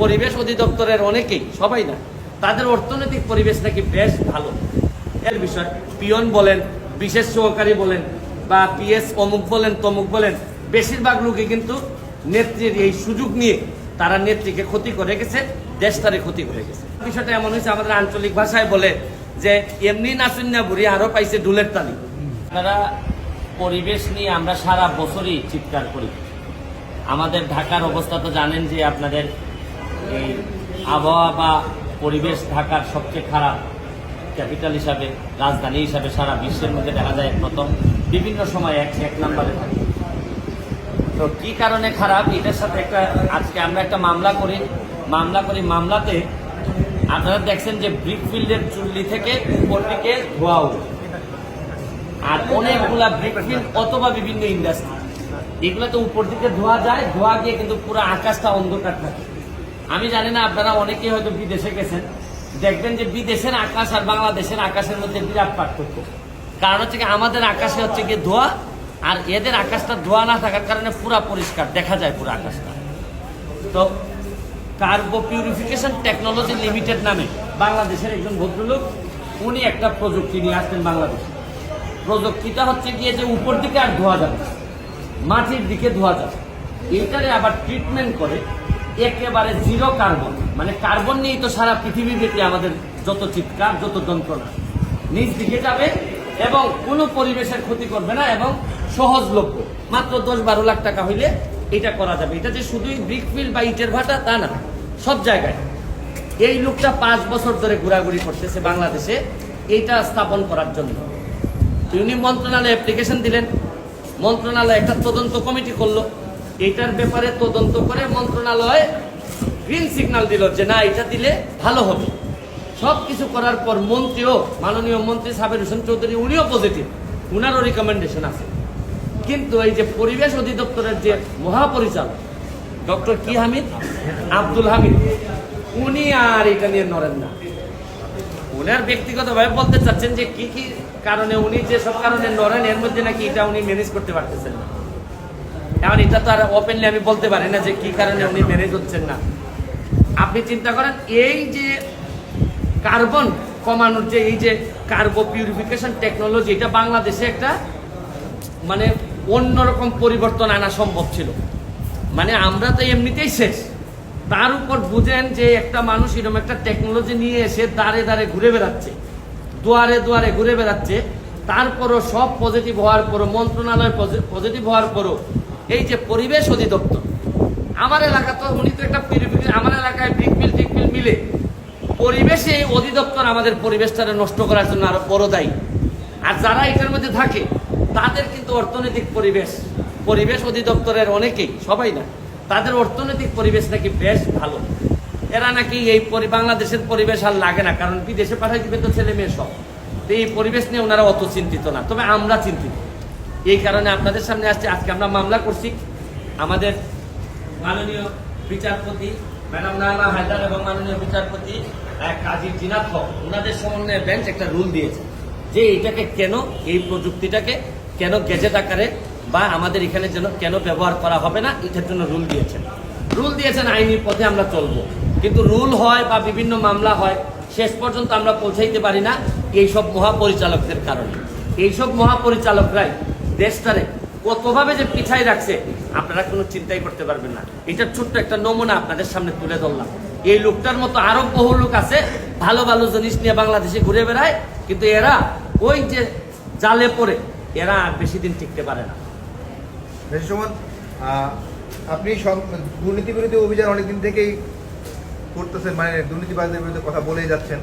পরিবেশ অধিদপ্তরের অনেকেই, সবাই না, তাদের অর্থনৈতিক পরিবেশ নাকি বেশ ভালো। এর বিষয় পিয়ন বলেন, বিশেষ সহকারী বলেন, বা পিএস অমুক বলেন তমুক বলেন, বেশিরভাগ লোকই কিন্তু নেত্রীর এই সুযোগ নিয়ে তারা নেত্রীকে ক্ষতি করে গেছে, দেশটারে ক্ষতি করে গেছে। বিষয়টা এমন হয়েছে, আমাদের আঞ্চলিক ভাষায় বলে যে এমনি নাচুন্না বুড়ি আরো পাইছে ডুলের তালি। আপনারা পরিবেশ নিয়ে আমরা সারা বছরই চিৎকার করি। আমাদের ঢাকার অবস্থা তো জানেন যে আপনাদের এই আবহাওয়া বা পরিবেশ ঢাকার সবচেয়ে খারাপ ক্যাপিটাল হিসাবে, রাজধানী হিসাবে সারা বিশ্বের মধ্যে দেখা যায় প্রথম, বিভিন্ন সময় এক নম্বরে থাকে। তো কি কারণে খারাপ, এটার সাথে আজকে আমরা একটা মামলা করি। মামলাতে আপনারা দেখছেন যে ব্রিকফিল্ডের চুল্লি থেকে উপর দিকে ধোঁয়া উঠে, আর অনেকগুলা ব্রিকফিল্ড অথবা বিভিন্ন ইন্ডাস্ট্রি, এগুলোতে উপর দিকে ধোঁয়া যায়, ধোঁয়া গিয়ে কিন্তু পুরো আকাশটা অন্ধকার থাকে। আমি জানি না, আপনারা অনেকেই হয়তো বিদেশে গেছেন, দেখবেন যে বিদেশের আকাশ আর বাংলাদেশের আকাশের মধ্যে বিরাট পার্থক্য। কারণ হচ্ছে কি, আমাদের আকাশে হচ্ছে গিয়ে ধোঁয়া, আর এদের আকাশটা ধোঁয়া না থাকার কারণে পুরা পরিষ্কার দেখা যায় পুরো আকাশটা। তো কার্বো পিউরিফিকেশন টেকনোলজি লিমিটেড নামে বাংলাদেশের একজন ভদ্রলোক, উনি একটা প্রযুক্তি নিয়ে আসতেন বাংলাদেশে। প্রযুক্তিটা হচ্ছে গিয়ে যে উপর দিকে আর ধোয়া যাবে, মাটির দিকে ধোয়া যাবে, এইটারে আবার ট্রিটমেন্ট করে একেবারে জিরো কার্বন, মানে কার্বন নিয়েই তো সারা পৃথিবীব্যাপী আমাদের যত চিৎকার, যত যন্ত্রণা, নিচ দিকে যাবে এবং কোনো পরিবেশের ক্ষতি করবে না এবং সহজলভ্য। মাত্র 10-12 লাখ টাকা হইলে এটা করা যাবে। এটা যে শুধুই ব্রিকফিল্ড বা ইটের ভাটা তা না, সব জায়গায়। এই লোকটা 5 বছর ধরে ঘোরাঘুরি করতেছে বাংলাদেশে এইটা স্থাপন করার জন্য। উনি মন্ত্রণালয়ে অ্যাপ্লিকেশন দিলেন, মন্ত্রণালয় একটা তদন্ত কমিটি করলো, এটার ব্যাপারে তদন্ত করে মন্ত্রণালয় গ্রিন সিগন্যাল দিল যে না, এটা দিলে ভালো হবে। সব কিছু করার পর মন্ত্রীও, মাননীয় মন্ত্রী সাবের হোসেন চৌধুরী, উনিও পজিটিভ, উনারও রিকমেন্ডেশন আছে। কিন্তু এই যে পরিবেশ অধিদপ্তরের যে মহাপরিচালক ডক্টর কি হামিদ, আব্দুল হামিদ, উনি আর এটা নিয়ে নড়েন না। উনার ব্যক্তিগতভাবে বলতে চাচ্ছেন যে কি কি কারণে উনি যে সব কারণে নড়েন, এর মধ্যে নাকি এটা উনি ম্যানেজ করতে পারতেছেন না। এখন এটা তো আর ওপেনলি আমি বলতে পারি না যে কি কারণে উনি ম্যানেজ হচ্ছেন না। আপনি চিন্তা করেন, এই যে কার্বন কমানোর যে এই যে কার্বো পিউরিফিকেশন টেকনোলজি, এটা বাংলাদেশে একটা মানে অন্যরকম পরিবর্তন আনা সম্ভব ছিল। মানে আমরা তো এমনিতেই শেষ, তার উপর বুঝেন যে একটা মানুষ এরকম একটা টেকনোলজি নিয়ে এসে দাঁড়ে দাঁড়ে ঘুরে বেড়াচ্ছে, দুয়ারে দুয়ারে ঘুরে বেড়াচ্ছে, তারপরও সব পজিটিভ হওয়ার পরও, মন্ত্রণালয় পজিটিভ হওয়ার পরও এই যে পরিবেশ অধিদপ্তর, আমার এলাকা তো উনি তো একটা পিউরিফিকেশন, আমার এলাকায় ব্রিকফিল্ড টিকফিল্ড মিলে পরিবেশে এই অধিদপ্তর আমাদের পরিবেশটাকে নষ্ট করার জন্য আরো বড় দায়ী। আর যারা এটার মধ্যে থাকে তাদের কিন্তু অর্থনৈতিক পরিবেশ অধিদপ্তরের অনেকেই, সবাই না, তাদের অর্থনৈতিক পরিবেশ নাকি বেশ ভালো। এরা নাকি এই বাংলাদেশের পরিবেশ আর লাগে না, কারণ বিদেশে পাঠাই দিবে তো ছেলে মেয়ে সব। তো এই পরিবেশ নিয়ে ওনারা অত চিন্তিত না, তবে আমরা চিন্তিত। এই কারণে আপনাদের সামনে আসছে। আজকে আমরা মামলা করছি, আমাদের মাননীয় বিচারপতি ম্যাডাম নানা হায়দার এবং মাননীয় বিচারপতি কাজী জিনাত হক, ওনাদের সমন্বয়ে বেঞ্চ একটা রুল দিয়েছে যে এটাকে কেন, এই প্রযুক্তিটাকে কেন গেজেট আকারে বা আমাদের এখানে যেন কেন ব্যবহার করা হবে না, এটার জন্য রুল দিয়েছেন। আইনি পথে আমরা চলবো, কিন্তু রুল হয় বা বিভিন্ন মামলা হয়, শেষ পর্যন্ত আমরা পৌঁছাইতে পারি না এইসব মহাপরিচালকদের কারণে। এইসব মহাপরিচালকরাই দেশটারে কতভাবে যে পিছাই রাখছে আপনারা কোনো চিন্তাই করতে পারবেন না। এটার ছোট্ট একটা নমুনা আপনাদের সামনে তুলে ধরলাম। এই লোকটার মতো আরো বহু লোক আছে, ভালো ভালো জিনিস নিয়ে বাংলাদেশে ঘুরে বেড়ায়, কিন্তু এরা ওই যে জালে পড়ে এরা আর বেশি দিন টিকতে পারে না। আপনি দুর্নীতি বিরোধী অভিযান অনেকদিন থেকেই করতেছেন, মানে দুর্নীতিবাজদের বিরুদ্ধে কথা বলেই যাচ্ছেন।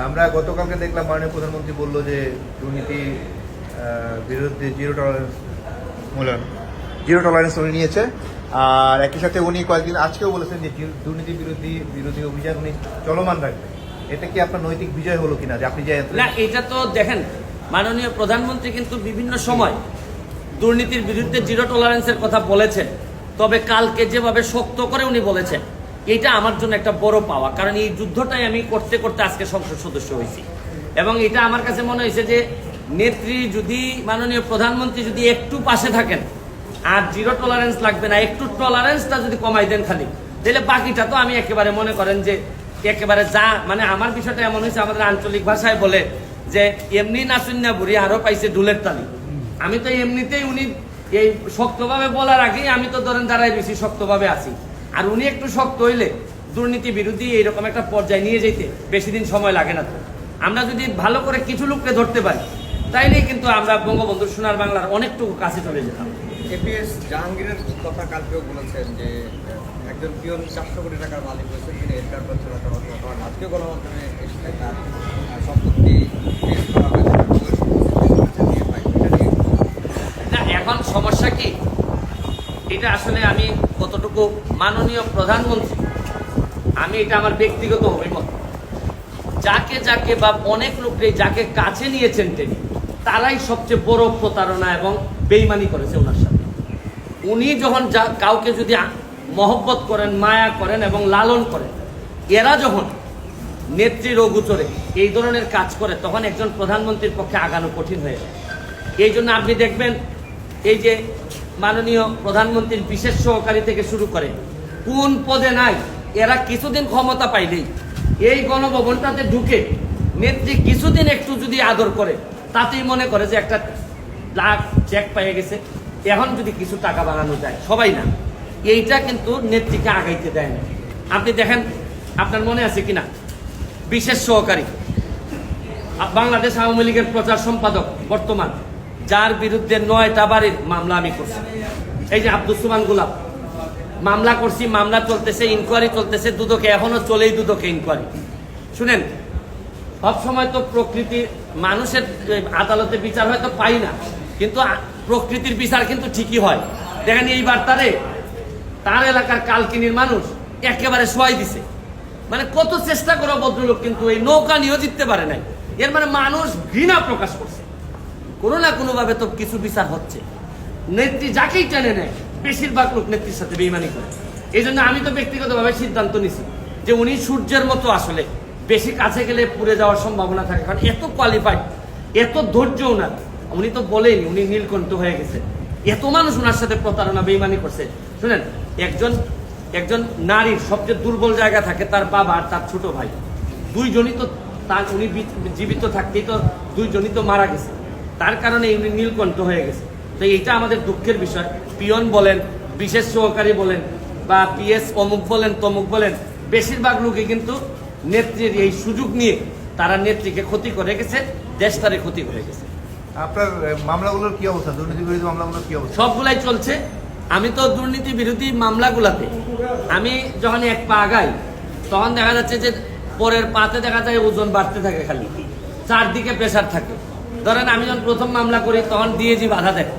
আমরা গতকালকে দেখলাম মাননীয় প্রধানমন্ত্রী বলল যে দুর্নীতি বিরুদ্ধে জিরো টলারেন্স উনি নিয়েছে। আর একই সাথে উনি কয়েকদিন আজকেও বলেছেন যে দুর্নীতি বিরোধী অভিযান উনি চলমান রাখবেন। এটা কি আপনার নৈতিক বিজয় হলো কিনা যে আপনি যে না, এটা তো দেখেন, মাননীয় প্রধানমন্ত্রী কিন্তু বিভিন্ন সময় দুর্নীতির বিরুদ্ধে জিরো টলারেন্সের কথা বলেছেন, তবে কালকে যেভাবে শক্ত করে উনি বলেছেন, এটা আমার জন্য একটা বড় পাওয়া। কারণ এই যুদ্ধটাই আমি করতে করতে আজকে সংসদ সদস্য হয়েছি, এবং এটা আমার কাছে মনে হয়েছে যে নেত্রী যদি, মাননীয় প্রধানমন্ত্রী যদি একটু পাশে থাকেন আর জিরো টলারেন্স লাগবে না, একটু টলারেন্সটা যদি কমাই দেন খালি, তাহলে বাকিটা তো আমি একেবারে মনে করেন যে একেবারে যা মানে আমার বিষয়টা এমন হয়েছে, আমাদের আঞ্চলিক ভাষায় বলে যে এমনি নাচুন না বুড়ি আরো পাইছে ডুলের তালি। আমি তো এমনিতেই উনি এই শক্তভাবে বলার আগেই আমি তো ধরেন দাঁড়াই বেশি শক্তভাবে আছি, আর উনি একটু শক্ত হইলে দুর্নীতি বিরোধী এইরকম একটা পর্যায়ে নিয়ে যেতে বেশি দিন সময় লাগে না। তো আমরা যদি ভালো করে কিছু লোককে ধরতে পারি তাইলেই কিন্তু আমরা বঙ্গবন্ধু সোনার বাংলার অনেকটুকু কাছে চলে যেতাম। এপিএস জাহাঙ্গীরের কথা কালকেও বলেছেন যে একজন পিয়ন 400 কোটি টাকার মালিক হয়েছে, তিনি এর করছে না, কারণ আজকে গণমাধ্যমে এসে তার সম্পত্তি বেশ করা হয়েছে। না, এখন সমস্যা কি, এটা আসলে আমি কতটুকু মাননীয় প্রধানমন্ত্রী, আমি এটা আমার ব্যক্তিগত অভিমত, যাকে যাকে বা অনেক লোককে যাকে কাছে নিয়েছেন তিনি, তারাই সবচেয়ে বড় প্রতারণা এবং বেইমানি করেছে ওনার সাথে। উনি যখন কাউকে যদি মহব্বত করেন, মায়া করেন এবং লালন করেন, এরা যখন নেত্রীর অগোচরে এই ধরনের কাজ করে, তখন একজন প্রধানমন্ত্রীর পক্ষে আগানো কঠিন হয়ে যায়। এই জন্য আপনি দেখবেন এই যে মাননীয় প্রধানমন্ত্রীর বিশেষ সহকারী থেকে শুরু করে কোন পদে নাই, এরা কিছুদিন ক্ষমতা পাইলেই এই গণভবনটাতে ঢুকে নেত্রী কিছুদিন একটু যদি আদর করে, তাতেই মনে করে যে একটা লাখ চেক পেয়ে গেছে, এখন যদি কিছু টাকা বানানো যায়, সবাই না, এইটা কিন্তু নেত্রীকে আগাইতে দেয় না। আপনি দেখেন, আপনার মনে আছে কিনা, বিশেষ সহকারী বাংলাদেশ আওয়ামী লীগের প্রচার সম্পাদক বর্তমান, যার বিরুদ্ধে 9টা বাড়ির মামলা আমি করছি, এই যে আব্দুস সুবহান গোলাপ, মামলা করছি, মামলা চলতেছে, ইনকোয়ারি চলতেছে, দুদকে এখনো চলেই দুদকে ইনকোয়ারি। শুনেন, সবসময় তো প্রকৃতির মানুষের আদালতে বিচার হয়তো পাই না, কিন্তু প্রকৃতির বিচার কিন্তু ঠিকই হয়। দেখেন এইবার তার এলাকার কালকিনির মানুষ একেবারে শোয়াই দিছে, মানে কত চেষ্টা করো ভদ্রলোক কিন্তু এই নৌকা নিয়েও জিততে পারে নাই। এর মানে মানুষ ঘৃণা প্রকাশ করছে, কোনো না কোনো ভাবে তো কিছু বিচার হচ্ছে। নেত্রী যাকেই টেনে নেয়, বেশিরভাগ লোক নেত্রীর সাথে বেইমানি করে। এই জন্য আমি তো ব্যক্তিগতভাবে সিদ্ধান্ত নিছি যে উনি সূর্যের মতো, আসলে বেশি কাছে গেলে পুড়ে যাওয়ার সম্ভাবনা থাকে, কারণ এত কোয়ালিফাইড, এত ধৈর্য ওনার। উনি তো বলেনি উনি নীলকণ্ঠ হয়ে গেছে, এত মানুষ ওনার সাথে প্রতারণা বেইমানি করছে। শুনেন, একজন নারীর সবচেয়ে দুর্বল জায়গা থাকে তার বাবা আর তার ছোট ভাই, দুইজনই তো তার, উনি জীবিত থাকতেই তো দুইজনই তো মারা গেছে, তার কারণে উনি নীলকণ্ঠ হয়ে গেছে। তো এইটা আমাদের দুঃখের বিষয়। পিয়ন বলেন, বিশেষ সহকারী বলেন, বা পিএস অমুক বলেন তমুক বলেন, বেশিরভাগ লোকই কিন্তু নেত্রীর এই সুযোগ নিয়ে তারা নেত্রীকে ক্ষতি করে গেছে, দেশটারে ক্ষতি করে গেছে। আপনার মামলাগুলোর কি অবস্থা, দুর্নীতি বিরোধী মামলাগুলোর কি অবস্থা? সবগুলাই চলছে। আমি তো দুর্নীতি বিরোধী মামলাগুলাতে আমি যখন এক পা আগাই, তখন দেখা যাচ্ছে যে পরের পাতে দেখা যায় ওজন বাড়তে থাকে, খালি চারদিকে প্রেসার থাকে। ধরেন আমি যখন প্রথম মামলা করি তখন ডিএজি বাধা দেয়,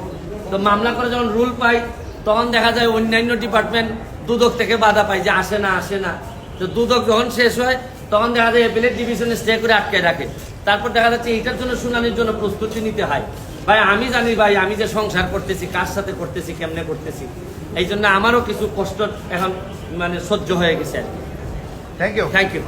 তো মামলা করে যখন রুল পাই তখন দেখা যায় অন্যান্য ডিপার্টমেন্ট দুদক থেকে বাধা পাই যে আসে না। তো দুদক যখন শেষ হয় তখন দেখা যায় এপিলেট ডিভিশনে স্টে করে আটকে রাখে। তারপর দেখা যাচ্ছে এইটার জন্য শুনানির জন্য প্রস্তুতি নিতে হয়। ভাই আমি জানি ভাই, আমি যে সংসার করতেছি, কার সাথে করতেছি, কেমনে করতেছি, এই জন্য আমারও কিছু কষ্ট এখন মানে সহ্য হয়ে গেছে। Thank you. Thank you.